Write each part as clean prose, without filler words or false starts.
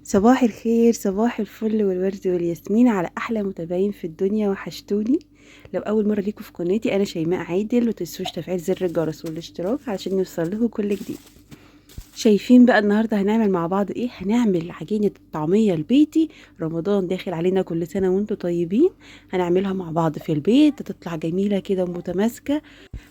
صباح الخير، صباح الفل والورد والياسمين على احلى متابعين في الدنيا. وحشتوني. لو اول مره ليكم في قناتي، انا شيماء عادل، وتنسوش تفعيل زر الجرس والاشتراك علشان يوصل لكم كل جديد. شايفين بقى النهارده هنعمل مع بعض ايه؟ هنعمل عجينه الطعميه البيتي. رمضان داخل علينا، كل سنه وانتم طيبين. هنعملها مع بعض في البيت، تطلع جميله كده ومتماسكه.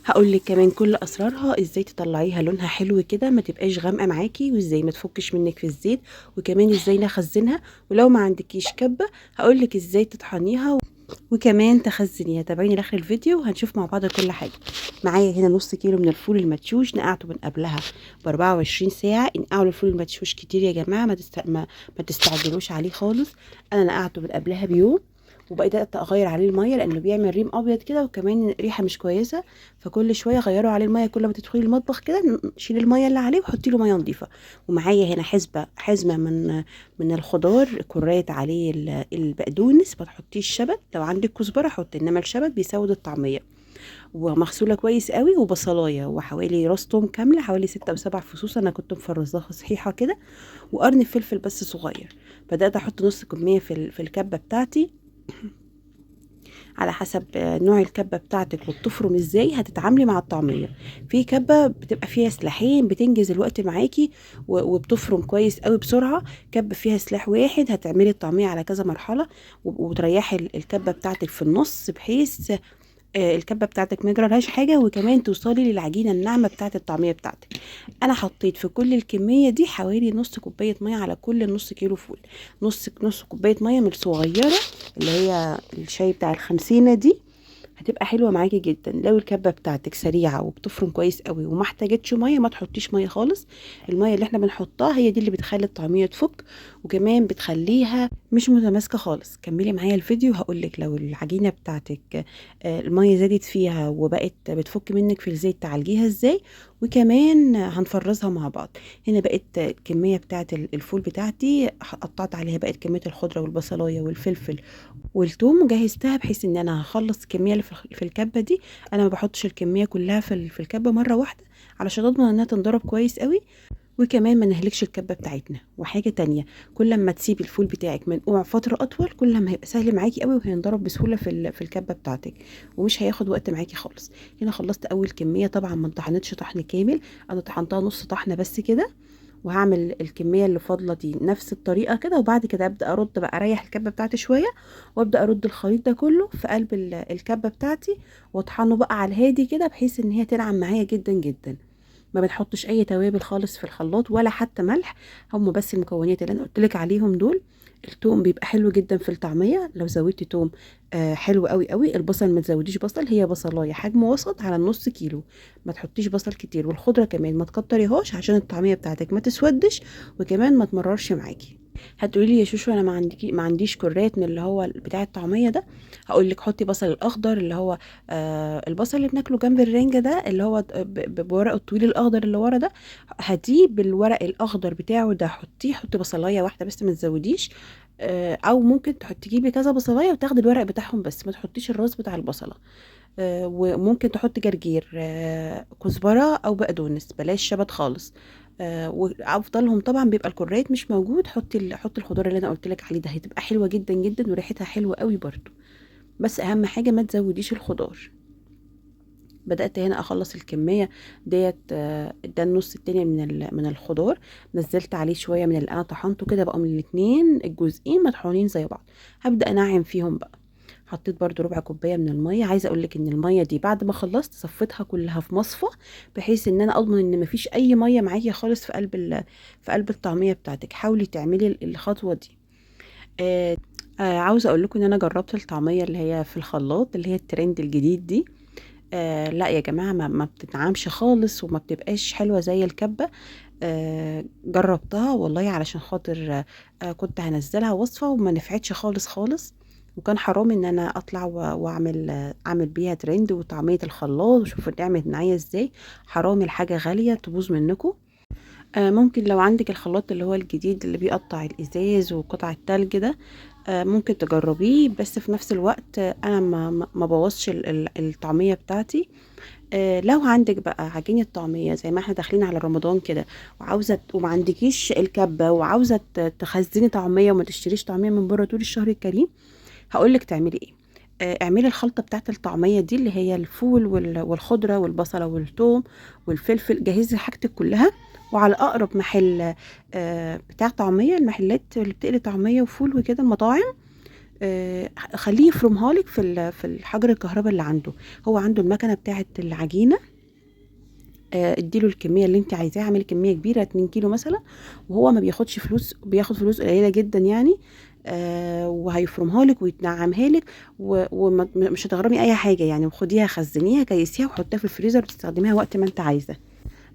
هقول لك كمان كل اسرارها، ازاي تطلعيها لونها حلو كده ما تبقاش غامقه معاكي، وازاي ما تفكش منك في الزيت، وكمان ازاي نخزنها. ولو ما عندكيش كبه هقول لك ازاي تطحنيها وكمان تخزنيها. تابعيني لاخر الفيديو وهنشوف مع بعض كل حاجه. معايا هنا نص كيلو من الفول المدشوش، نقعته من قبلها ب 24 ساعه. انقعوا الفول المدشوش كتير يا جماعه، ما تستعجلوش عليه خالص. انا نقعته من قبلها بيوم، وبقيت اغير عليه الميه لانه بيعمل ريم ابيض كده، وكمان ريحه مش كويسه. فكل شويه غيروا عليه الميه، كل ما تدخلي المطبخ كده شيلي الميه اللي عليه وحطي له ميه نظيفه. ومعايا هنا حزمه من الخضار، كرات عليه البقدونس. ما تحطيش شبت، لو عندك كزبره حطي، انما الشبت بيسود الطعميه. ومغسوله كويس قوي، وبصلايه، وحوالي راس توم كامله، حوالي 6 أو 7 فصوص، انا كنت مفرزاها صحيحه كده. وقرن فلفل بس صغير. بدات احط نص كميه في الكبه بتاعتي، على حسب نوع الكبة بتاعتك وبتفرم ازاي هتتعاملي مع الطعمية. في كبة بتبقى فيها سلاحين بتنجز الوقت معاكي وبتفرم كويس قوي بسرعة. كبة فيها سلاح واحد هتعملي الطعمية على كذا مرحلة، وتريحي الكبة بتاعتك في النص، بحيث الكبه بتاعتك ما يجرالهاش حاجه، وكمان توصلي للعجينه الناعمه بتاعه الطعميه بتاعتك. انا حطيت في كل الكميه دي حوالي نص كوبايه ميه على كل نص كيلو فول. نص كوبايه ميه من الصغيره، اللي هي الشاي بتاع الخمسينة دي. هتبقى حلوه معاكي جدا. لو الكبه بتاعتك سريعه وبتفرم كويس قوي وما احتاجتش ميه، ما تحطيش ميه خالص. الميه اللي احنا بنحطها هي دي اللي بتخلي الطعميه تفك، وكمان بتخليها مش متماسكه خالص. كملي معايا الفيديو هقولك لو العجينه بتاعتك الميه زادت فيها وبقت بتفك منك في الزيت، تعالجيها ازاي. وكمان هنفرزها مع بعض. هنا بقت الكميه بتاعت الفول بتاعتي، قطعت عليها بقت كميه الخضره والبصلايه والفلفل والثوم، وجهزتها بحيث ان انا هخلص الكميه اللي في الكبه دي. انا ما بحطش الكميه كلها في الكبه مره واحده، علشان اضمن انها تنضرب كويس قوي، وكمان ما نهلكش الكبه بتاعتنا. وحاجه تانية، كل ما تسيبي الفول بتاعك منقوع فتره اطول، كل ما هيبقى سهل معاكي قوي، وهينضرب بسهوله في الكبه بتاعتك، ومش هياخد وقت معاكي خالص. هنا خلصت اول كميه، طبعا ما طحنتش طحن كامل، انا طحنتها نص طحنه بس كده. وهعمل الكميه اللي فاضله دي نفس الطريقه كده، وبعد كده ابدا ارد بقى، اريح الكبه بتاعتي شويه، وابدا ارد الخليط ده كله في قلب الكبه بتاعتي، واطحنه بقى على الهادي كده، بحيث ان هي تنعم معايا جدا جدا. ما بنحطش اي توابل خالص في الخلاط ولا حتى ملح. هم بس المكونات اللي انا قلت لك عليهم دول. التوم بيبقى حلو جدا في الطعميه، لو زودتي توم حلو قوي قوي. البصل ما تزوديش بصل، هي بصلايه حجم وسط على النص كيلو، ما تحطيش بصل كتير. والخضره كمان ما تكتريهاش عشان الطعميه بتاعتك ما تسودش، وكمان ما تمررش معاكي. هتقولي لي يا شوشو انا ما عنديش كرات من اللي هو بتاع الطعميه ده. هقول لك حطي بصل الاخضر، اللي هو البصل اللي بناكله جنب الرنجة ده، اللي هو بورقه الطويل الاخضر اللي ورا ده. هاتيه بالورق الاخضر بتاعه ده، حطي بصلايه واحده بس، ما تزوديش. او ممكن تجيبي كذا بصلايه وتاخدي الورق بتاعهم بس، ما تحطيش الراس بتاع البصله. وممكن تحطي جرجير، كزبره او بقدونس، بلاش شبت خالص. وافضلهم طبعا بيبقى الكرات مش موجود، حطي الخضار اللي انا قلت لك عليه ده، هتبقى حلوه جدا جدا وريحتها حلوه قوي برضو. بس اهم حاجه ما تزوديش الخضار. بدأت هنا أخلص الكمية ديت. ده النص التاني من الخضار. نزلت عليه شوية من اللي أنا طحنته كده، بقوا من الاتنين الجزئين مطحونين زي بعض. هبدأ أنعم فيهم بقى. حطيت برضو ربع كوباية من المية. عايزة أقولك إن المية دي بعد ما خلصت صفيتها كلها في مصفى، بحيث إن أنا أضمن إن مفيش أي مية معاكي خالص في قلب الطعمية بتاعتك. حاولي تعملي الخطوة دي. آه عاوزة أقول لكم إن أنا جربت الطعمية اللي هي في الخلاط، اللي هي الترند الجديد دي. لا يا جماعة، ما بتتنعمش خالص، وما بتبقاش حلوة زي الكبة. جربتها والله علشان خاطر كنت هنزلها وصفة، وما نفعتش خالص خالص. وكان حرام ان انا اطلع واعمل اعمل بيها ترند وطعمية الخلاط، وشوفوا نعمت معايا ازاي. حرام الحاجة غالية تبوظ منكم. ممكن لو عندك الخلاط اللي هو الجديد اللي بيقطع الازاز وقطع التلج ده، ممكن تجربيه. بس في نفس الوقت انا ما بوظش الطعميه بتاعتي. لو عندك بقى عجينة طعمية زي ما احنا داخلين على رمضان كده، وعاوزة وما عندكيش الكبة، وعاوزة تخزني طعمية وما تشتريش طعمية من بره طول الشهر الكريم، هقولك تعملي ايه. اعملي الخلطة بتاعت الطعمية دي اللي هي الفول والخضرة والبصلة والثوم والفلفل. جهزي حاجتك كلها، وعلى اقرب محل بتاع طعمية، المحلات اللي بتقلي طعمية وفول وكده، المطاعم، خليه يفرمها لك في الحجر الكهرباء اللي عنده. هو عنده المكنه بتاعه العجينه. اديله الكميه اللي انت عايزاها، اعملي كميه كبيره 2 كيلو مثلا، وهو ما بياخدش فلوس، بياخد فلوس قليله جدا يعني. وهيفرمها لك ويتنعمها لك، ومش هتغرمي اي حاجه يعني. وخديها خزنيها كيسيها وحطيها في الفريزر وتستخدميها وقت ما انت عايزه،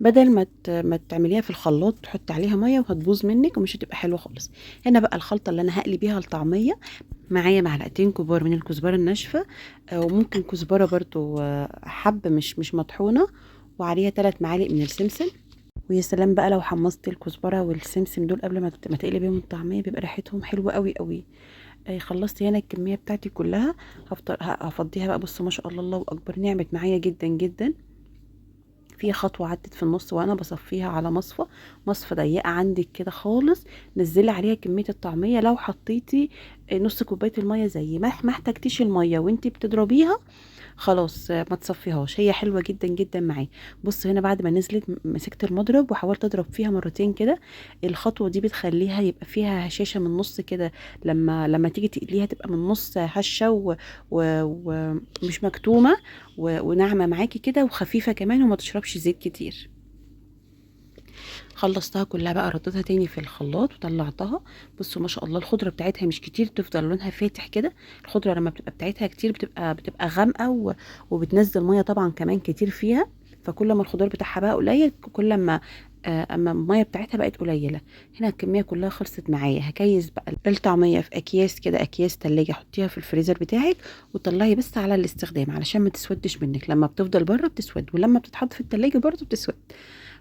بدل ما تعمليها في الخلاط تحطي عليها ميه وهتبوظ منك ومش هتبقى حلوه خالص. هنا بقى الخلطه اللي انا هقلي بيها الطعميه. معايا معلقتين كبار من الكزبره الناشفه، وممكن كزبره برضو حب مش مطحونه، وعليها 3 معالق من السمسم. ويا سلام بقى لو حمصت الكزبره والسمسم دول قبل ما تقلي بيهم الطعميه، بيبقى ريحتهم حلوه قوي قوي. خلصت هنا الكميه بتاعتي كلها. هفضيها بقى. بصوا ما شاء الله، الله اكبر، نعمت معايا جدا جدا. في خطوة عدت في النص وانا بصفيها على مصفى ضيقة عندك كده خالص. نزلي عليها كمية الطعمية. لو حطيتي نص كوباية المية زي ما احتاجتيش المية وانتي بتضربيها، خلاص ما تصفيهاش، هي حلوه جدا جدا معايا. بص هنا بعد ما نزلت مسكت المضرب وحاولت اضرب فيها مرتين كده. الخطوه دي بتخليها يبقى فيها هشاشه من النص كده، لما تيجي تقليها تبقى من النص هشه ومش مكتومه، وناعمه معاكي كده وخفيفه كمان، وما تشربش زيت كتير. خلصتها كلها بقى، رديتها تاني في الخلاط وطلعتها. بصوا ما شاء الله، الخضره بتاعتها مش كتير، تفضل لونها فاتح كده. الخضره لما بتبقى بتاعتها كتير بتبقى غامقه، وبتنزل ميه طبعا كمان كتير فيها. فكل ما الخضار بتاعها بقى قليل، كل ما اما الميه بتاعتها بقت قليله. هنا الكميه كلها خلصت معايا. هكيس بقى الطعميه في اكياس كده، اكياس تلاجة، حطيها في الفريزر بتاعك وطلعي بس على الاستخدام علشان ما تسودش منك. لما بتفضل بره بتسود، ولما بتتحط في التلاجة برضو بتسود.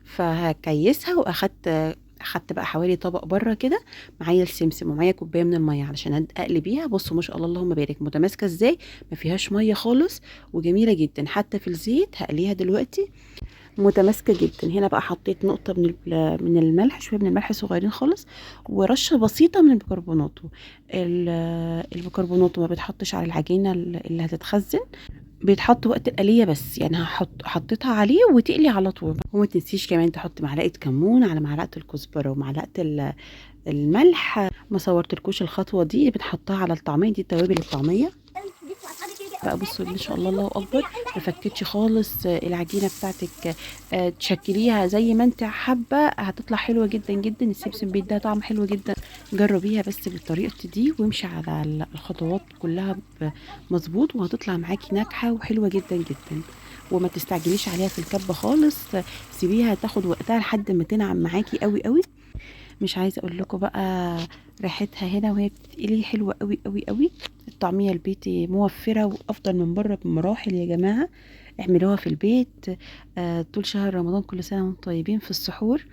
فهكيسها، اخدت بقى حوالي طبق بره كده. معايا السمسم ومعايا كوبايه من الميه علشان اقلي بيها. بصوا ما شاء الله، اللهم بارك، متماسكه ازاي، ما فيهاش ميه خالص، وجميله جدا. حتى في الزيت هقليها دلوقتي متماسكه جدا. هنا بقى حطيت نقطه من الملح، شويه من الملح صغيرين خالص، ورشه بسيطه من البيكربونات. البيكربونات ما بتحطش على العجينه اللي هتتخزن، بيتحط وقت القليه بس يعني. حطيتها عليه وتقلي على طول. وما تنسيش كمان تحط معلقه كمون على معلقه الكزبره ومعلقه الملح. ما صورتلكوش الخطوه دي، بنحطها على الطعميه دي، توابل الطعميه بقى. بصوا ما شاء الله، الله اكبر، ما فكتش خالص العجينه بتاعتك. تشكليها زي ما انت حابه، هتطلع حلوه جدا جدا. السمسم بيديها طعم حلو جدا. جربيها بس بالطريقه دي، وامشي على الخطوات كلها مظبوط، وهتطلع معاكي ناجحه وحلوه جدا جدا. وما تستعجليش عليها في الكبه خالص، سيبيها تاخد وقتها لحد ما تنعم معاكي قوي قوي. مش عايزه اقول لكم بقى ريحتها هنا وهي بتتقلي حلوه قوي قوي قوي. الطعميه البيتي موفره وافضل من بره بمراحل يا جماعه. اعملوها في البيت طول شهر رمضان. كل سنه وانتم طيبين في السحور.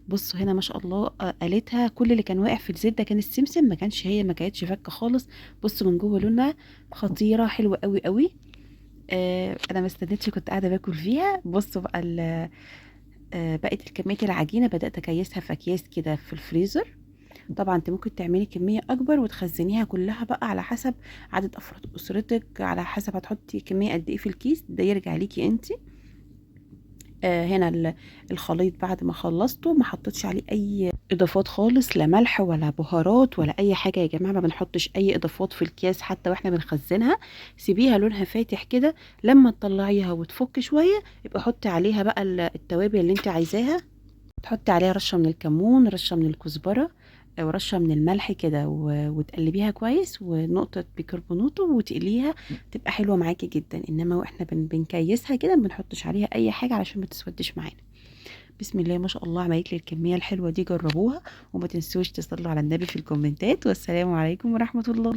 بصوا هنا ما شاء الله، قالتها كل اللي كان واقع في الزيت ده كان السمسم، ما كانتش فكه خالص. بصوا من جوه لونها خطيره، حلوه قوي قوي. انا ما استنيتش، كنت قاعده باكل فيها. بصوا بقى بقت كميه العجينه، بدات اكيسها في اكياس كده في الفريزر. طبعا انت ممكن تعملي كميه اكبر وتخزنيها كلها بقى على حسب عدد افراد اسرتك، على حسب هتحطي كميه قد ايه في الكيس، ده يرجع ليكي انت. هنا الخليط بعد ما خلصته ما حطيتش عليه اي اضافات خالص، لا ملح ولا بهارات ولا اي حاجه يا جماعه. ما بنحطش اي اضافات في الكياس حتى واحنا بنخزنها. سيبيها لونها فاتح كده، لما تطلعيها وتفك شويه يبقى حطي عليها بقى التوابل اللي انت عايزاها. تحطي عليها رشه من الكمون، رشه من الكزبره، ورشه من الملح كده، وتقلبيها كويس، ونقطه بيكربونات، وتقليها تبقى حلوه معاكي جدا. انما واحنا بنكيسها كده ما بنحطش عليها اي حاجه علشان ما تسودش معانا. بسم الله ما شاء الله، عملت لي الكميه الحلوه دي. جربوها، وما تنسوش تصلوا على النبي في الكومنتات. والسلام عليكم ورحمه الله.